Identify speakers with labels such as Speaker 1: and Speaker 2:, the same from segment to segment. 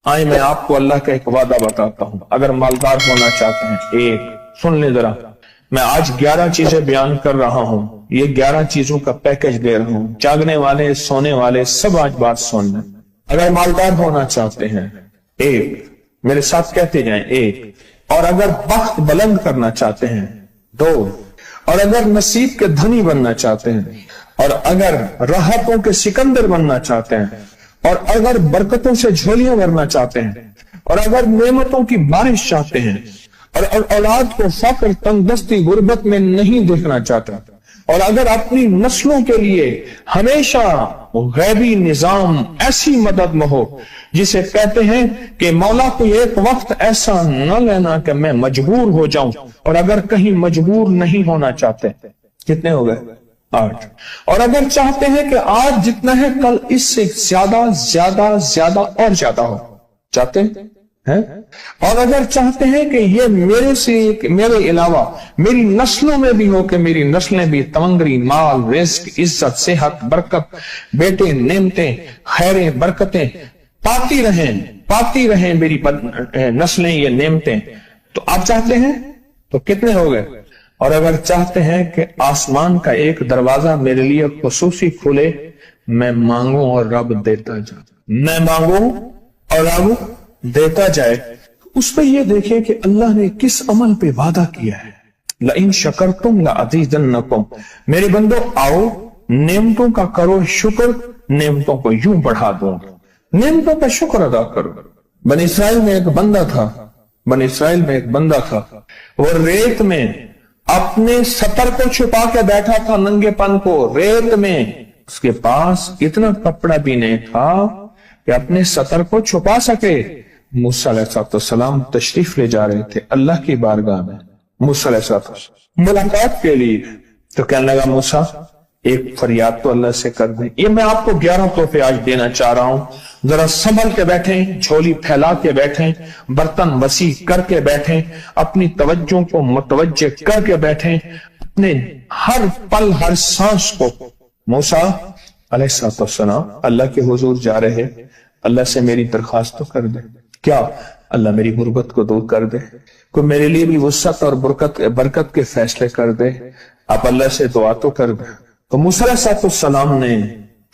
Speaker 1: آئے میں آپ کو اللہ کا ایک وعدہ بتاتا ہوں، اگر مالدار ہونا چاہتے ہیں، ایک سن لیں ذرا، میں آج 11 چیزیں بیان کر رہا ہوں، یہ 11 چیزوں کا پیکج دے رہا ہوں، جاگنے والے سونے والے سب آج بات سن لیں۔ اگر مالدار ہونا چاہتے ہیں، ایک، میرے ساتھ کہتے جائیں، ایک، اور اگر بخت بلند کرنا چاہتے ہیں، دو، اور اگر نصیب کے دھنی بننا چاہتے ہیں، اور اگر راحتوں کے سکندر بننا چاہتے ہیں، اور اگر برکتوں سے جھولیاں بھرنا چاہتے ہیں، اور اگر نعمتوں کی بارش چاہتے ہیں، اور اولاد کو فقر، تنگ دستی، غربت میں نہیں دیکھنا چاہتے، اور اگر اپنی نسلوں کے لیے ہمیشہ غیبی نظام ایسی مدد میں ہو جسے کہتے ہیں کہ مولا کو ایک وقت ایسا نہ لینا کہ میں مجبور ہو جاؤں، اور اگر کہیں مجبور نہیں ہونا چاہتے، کتنے ہو گئے؟ 8۔ اور اگر چاہتے ہیں کہ آج جتنا ہے کل اس سے زیادہ زیادہ زیادہ اور زیادہ ہو، چاہتے ہیں؟ اور اگر چاہتے ہیں کہ یہ میرے علاوہ میری نسلوں میں بھی ہو، کہ میری نسلیں بھی تمنگری، مال، رزق، عزت، صحت، برکت، بیٹے، نعمتیں، خیریں، برکتیں پاتی رہیں میری نسلیں، یہ نعمتیں، تو آپ چاہتے ہیں تو کتنے ہو گئے؟ اور اگر چاہتے ہیں کہ آسمان کا ایک دروازہ میرے لیے خصوصی کھلے، میں مانگوں اور رب دیتا جائے، میں مانگوں اور رب دیتا جائے، اس پہ یہ دیکھیں کہ اللہ نے کس عمل پہ وعدہ کیا ہے۔ لئن شکرتم لأزیدنکم، میرے بندو آؤ نعمتوں کا کرو شکر، نعمتوں کو یوں بڑھا دوں، نعمتوں کا شکر ادا کرو۔ بنی اسرائیل میں ایک بندہ تھا، وہ ریت میں اپنے سطر کو چھپا کے بیٹھا تھا، ننگے پن کو، ریت میں اس کے پاس اتنا کپڑا بھی نہیں تھا کہ اپنے سطر کو چھپا سکے۔ موسیٰ علیہ السلام تشریف لے جا رہے تھے اللہ کی بارگاہ میں، موسیٰ علیہ السلام ملاقات کے لیے، تو کہنے لگا موسیٰ ایک فریاد تو اللہ سے کر دیں۔ یہ میں آپ کو 11 تحفے آج دینا چاہ رہا ہوں، ذرا سنبھل کے بیٹھیں، جھولی پھیلا کے بیٹھیں، برتن وسیع کر کے بیٹھیں، اپنی توجہ کو متوجہ کر کے بیٹھیں، اپنے ہر پل ہر سانس کو۔ موسیٰ علیہ السلام اللہ کے حضور جا رہے، اللہ سے میری درخواست تو کر دے، کیا اللہ میری غربت کو دور کر دے، کوئی میرے لیے بھی وسعت اور برکت کے فیصلے کر دے، آپ اللہ سے دعا تو کر دے۔ تو موسیٰ علیہ السلام نے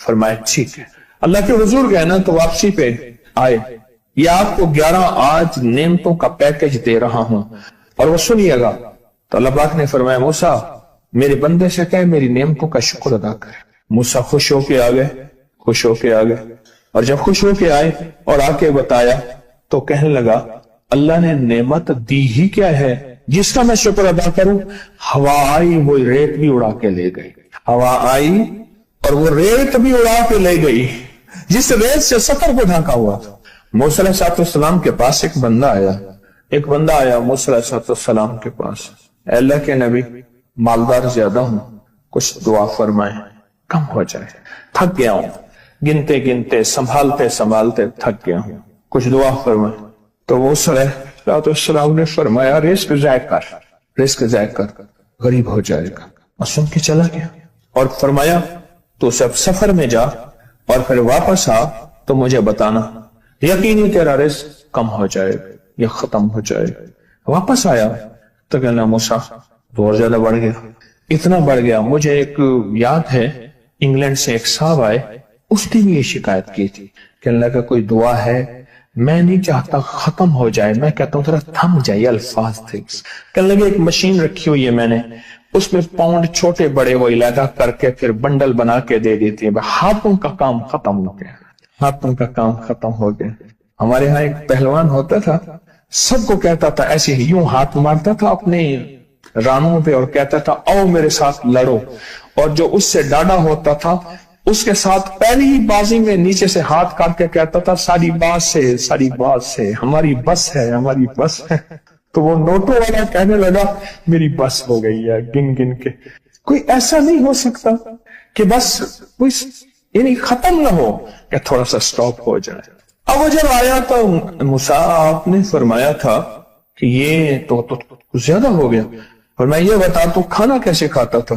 Speaker 1: فرمایا ٹھیک ہے، اللہ کے حضور گئے نا تو واپسی پہ آئے، یہ آپ کو 11 آج نعمتوں کا پیکج دے رہا ہوں، اور وہ سنیے گا۔ تو اللہ پاک نے فرمایا موسیٰ میرے بندے سے کہے میری نعمتوں کا شکر ادا کرے۔ موسیٰ خوش ہو کے آ گئے، اور جب خوش ہو کے آئے اور آ کے بتایا تو کہنے لگا اللہ نے نعمت دی ہی کیا ہے جس کا میں شکر ادا کروں؟ ہوا آئی وہ ریت بھی اڑا کے لے گئی، ہوا آئی اور وہ ریت بھی اڑا کے لے گئی جس ریت سے سطر کو ڈھانکا ہوا تھا۔ موسیٰ علیہ السلام کے پاس ایک بندہ آیا موسیٰ علیہ السلام کے پاس، اے اللہ کے نبی مالدار زیادہ ہوں، کچھ دعا فرمائیں، کم ہو جائے، تھک گیا ہوں، گنتے سنبھالتے تھک گیا ہوں، کچھ دعا فرمائیں۔ تو موسیٰ علیہ السلام نے فرمایا رزق ضائع کر، غریب ہو جائے گا، اور سن کے چلا گیا، اور فرمایا تو سب سفر میں جا اور پھر واپس آ تو مجھے بتانا، یقینی تیرا رزق کم ہو جائے گا یا ختم ہو جائے گا۔ واپس آیا تو کہنا موسیٰ بہت زیادہ بڑھ گیا، اتنا بڑھ گیا، مجھے ایک یاد ہے انگلینڈ سے ایک صاحب آئے، اس نے بھی یہ شکایت کی تھی، کہنے لگا کوئی دعا ہے، میں نہیں چاہتا ختم ہو جائے، میں کہتا ہوں ذرا تھم جائے، الفاظ تھے۔ کہنے لگا ایک مشین رکھی ہوئی ہے میں نے، اس میں پاؤنڈ چھوٹے بڑے وہ علیحدہ کر کے پھر بنڈل بنا کے دے دیتی ہے، ہاتھوں کا کام ختم ہو گیا۔ ہمارے ہاں ایک پہلوان ہوتا تھا، سب کو کہتا تھا ایسے ہی، یوں ہاتھ مارتا تھا اپنے رانوں پہ اور کہتا تھا آؤ میرے ساتھ لڑو، اور جو اس سے ڈاڈا ہوتا تھا اس کے ساتھ پہلی ہی بازی میں نیچے سے ہاتھ کاٹ کے کہتا تھا ساری بات سے ہماری بس ہے۔ تو وہ نوٹوں والا کہنے لگا میری بس ہو گئی ہے، گن کے۔ کوئی ایسا نہیں ہو سکتا کہ بس کوئی یعنی ختم نہ ہو، کہ تھوڑا سا سٹاپ ہو جائے۔ اب وہ جب آیا تو موسیٰ آپ نے فرمایا تھا کہ یہ تو زیادہ ہو گیا، فرمایا یہ بتا تو کھانا کیسے کھاتا تھا؟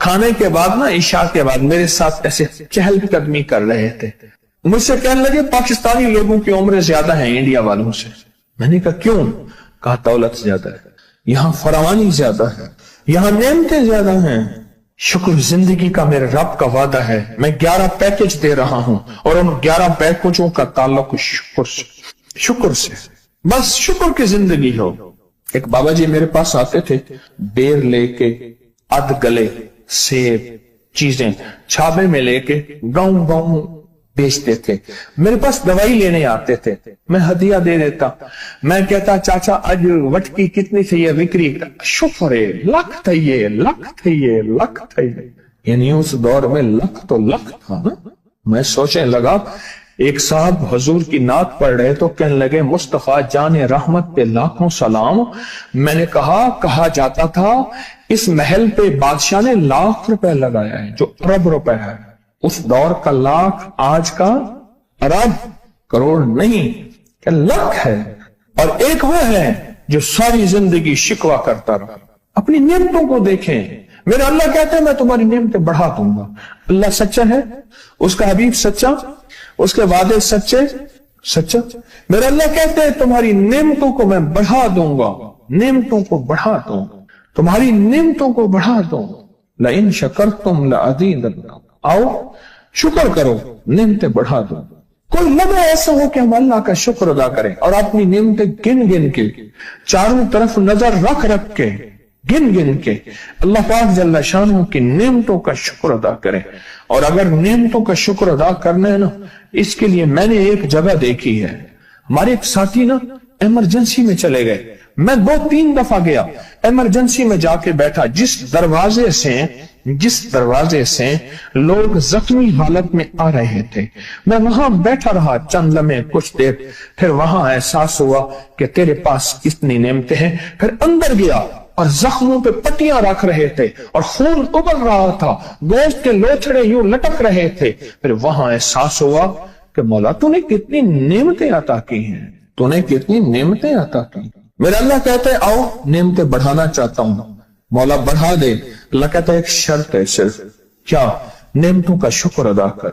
Speaker 1: کھانے کے بعد نا عشاء کے بعد میرے ساتھ ایسے چہل قدمی کر رہے تھے. مجھ سے کہنے لگے پاکستانی لوگوں کی عمریں زیادہ ہیں انڈیا والوں سے. میں نے کہا کیوں؟ کہا دولت زیادہ ہے, یہاں فراوانی زیادہ ہے, یہاں نعمتیں زیادہ ہیں. شکر زندگی کا میرے رب کا وعدہ ہے, میں 11 پیکج دے رہا ہوں اور ان 11 پیکجوں کا تعلق شکر سے. بس شکر کی زندگی ہو. ایک بابا جی میرے پاس آتے تھے, بیر لے کے, اد گلے سیب چیزیں چھابے میں لے کے گاؤں گاؤں بیچتے تھے. میرے پاس دوائی لینے آتے تھے, میں ہدیہ دے دیتا. میں کہتا چاچا آج وٹکی کتنی تھی یہ وکری؟ شکر ہے, لکھ تھے, لکھ تھے, لکھ تھے. یعنی اس دور میں لکھ تو لکھ تھا نا. میں سوچنے لگا, ایک صاحب حضور کی نعت پڑھ رہے تو کہنے لگے مصطفیٰ جان رحمت پہ لاکھوں سلام. میں نے کہا جاتا تھا اس محل پہ بادشاہ نے لاکھ روپے لگایا ہے جو ارب روپے ہے. اس دور کا لاکھ آج کا ارب کروڑ نہیں کہ لاکھ ہے. اور ایک وہ ہے جو ساری زندگی شکوہ کرتا رہا. اپنی نعمتوں کو دیکھیں. میرا اللہ کہتا ہے میں تمہاری نعمتیں بڑھا دوں گا. اللہ سچا ہے, اس کا حبیب سچا, اس کے وعدے سچا. میرا اللہ کہتے ہیں تمہاری نعمتوں کو میں بڑھا دوں گا, نعمتوں کو بڑھا دوں, تمہاری نعمتوں کو بڑھا دوں. لئن شکرتم لأزیدنکم, آؤ شکر کرو نعمتیں بڑھا دوں. کوئی لمحہ ایسا ہو کہ ہم اللہ کا شکر ادا کریں اور اپنی نعمتیں گن گن کے, چاروں طرف نظر رکھ کے, گن گن کے اللہ پاک جل شانہ کی نعمتوں کا شکر ادا کریں. اور اگر نعمتوں کا شکر ادا کرنا ہے نا, اس کے لیے میں نے ایک جگہ دیکھی ہے. ہمارے ایک ساتھی نا ایمرجنسی میں چلے گئے, میں 2-3 دفعہ گیا, ایمرجنسی میں جا کے بیٹھا. جس دروازے سے لوگ زخمی حالت میں آ رہے تھے, میں وہاں بیٹھا رہا چند لمحے, کچھ دیر. پھر وہاں احساس ہوا کہ تیرے پاس کتنی نعمتیں ہیں. پھر اندر گیا اور زخموں پہ پٹیاں رکھ رہے تھے اور خون ابل رہا تھا, گوشت کے لوتھڑے یوں لٹک رہے تھے. پھر وہاں احساس ہوا کہ مولا تو نے کتنی نعمتیں عطا کی ہیں, تو نے کتنی نعمتیں عطا کی. میرا اللہ کہتا ہے آؤ نعمتیں بڑھانا چاہتا ہوں. مولا بڑھا دے. اللہ کہتا ہے ایک شرط ہے صرف, کیا؟ نعمتوں کا شکر ادا کر,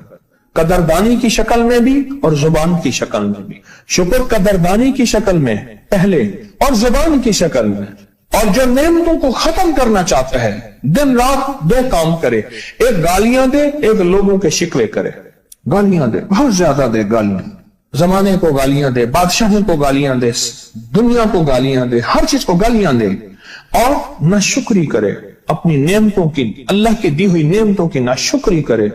Speaker 1: قدردانی کی شکل میں بھی اور زبان کی شکل میں بھی. شکر قدردانی کی شکل میں پہلے اور زبان کی شکل میں. اور جو نعمتوں کو ختم کرنا چاہتا ہے دن رات 2 کام کرے, ایک گالیاں دے, ایک لوگوں کے شکوے کرے. گالیاں دے, بہت زیادہ دے گالیاں, زمانے کو گالیاں دے, بادشاہوں کو گالیاں دے, دنیا کو گالیاں دے, ہر چیز کو گالیاں دے. اور ناشکری کرے اپنی نعمتوں کی, اللہ کی دی ہوئی نعمتوں کی ناشکری کرے.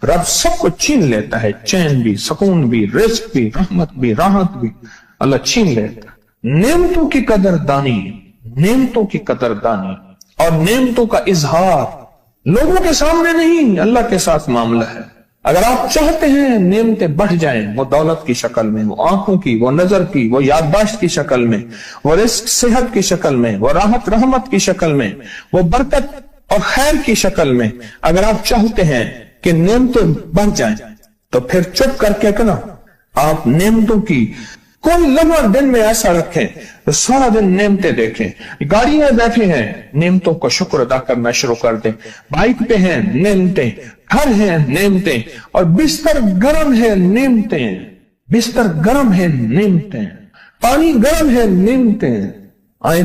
Speaker 1: رب سب کو چھین لیتا ہے, چین بھی, سکون بھی, رزق بھی, رحمت بھی, راحت بھی اللہ چھین لیتا ہے. نعمتوں کی قدردانی, نعمتوں کی قدردانی اور نعمتوں کا اظہار لوگوں کے سامنے نہیں, اللہ کے ساتھ معاملہ ہے. اگر آپ چاہتے ہیں نعمتیں بڑھ جائیں, وہ دولت کی شکل میں, وہ آنکھوں کی, وہ نظر کی, وہ یادداشت کی شکل میں, وہ رزق صحت کی شکل میں, وہ راحت رحمت کی شکل میں, وہ برکت اور خیر کی شکل میں, اگر آپ چاہتے ہیں کہ نعمتیں بڑھ جائیں تو پھر چپ کر کے کنا آپ نعمتوں کی کوئی لمحہ دن میں ایسا رکھیں تو سارا دن نعمتیں دیکھیں. گاڑی میں بیٹھے ہیں, نعمتوں کا شکر ادا کرنا شروع کر دیں. بائک پہ ہیں, نعمتیں. گھر ہیں, نعمتیں. اور بستر گرم ہے, نعمتیں. بستر گرم ہے, نعمتیں. پانی گرم ہے, نعمتیں. آئیں